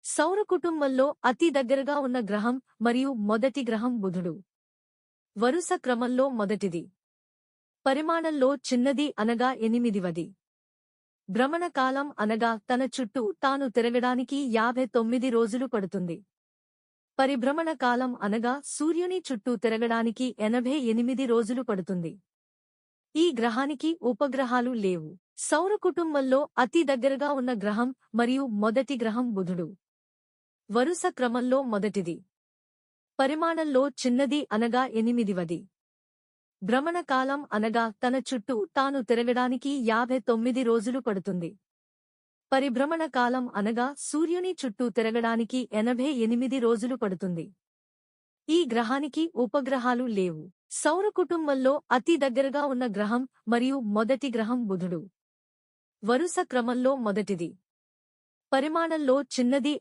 సౌర కుటుంబంలో అతి దగ్గరగా ఉన్న గ్రహం మరియు మొదటి గ్రహం బుధుడు. వరుస క్రమంలో మొదటిది. పరిమాణంలో చిన్నది అనగా 8వది. భ్రమణ కాలం అనగా తన చుట్టూ తాను తిరగడానికి 59 రోజులు పడుతుంది. పరిభ్రమణ కాలం అనగా సూర్యుని చుట్టూ తిరగడానికి 88 రోజులు పడుతుంది. ఈ గ్రహానికి ఉపగ్రహాలు లేవు. సౌర కుటుంబంలో అతి దగ్గరగా ఉన్న గ్రహం మరియు మొదటి గ్రహం బుధుడు. వరుస క్రమంలో మొదటిది. పరిమాణంలో చిన్నది అనగా 8వది. భ్రమణ కాలం అనగా తన చుట్టూ తాను తిరగడానికి 59 రోజులు పడుతుంది. పరిభ్రమణ కాలం అనగా సూర్యుని చుట్టూ తిరగడానికి 88 రోజులు పడుతుంది. ఈ గ్రహానికి ఉపగ్రహాలు లేవు. సౌర కుటుంబంలో అతి దగ్గరగా ఉన్న గ్రహం మరియు మొదటి గ్రహం బుధుడు. వరుస క్రమంలో మొదటిది. పరిమాణంలో చిన్నది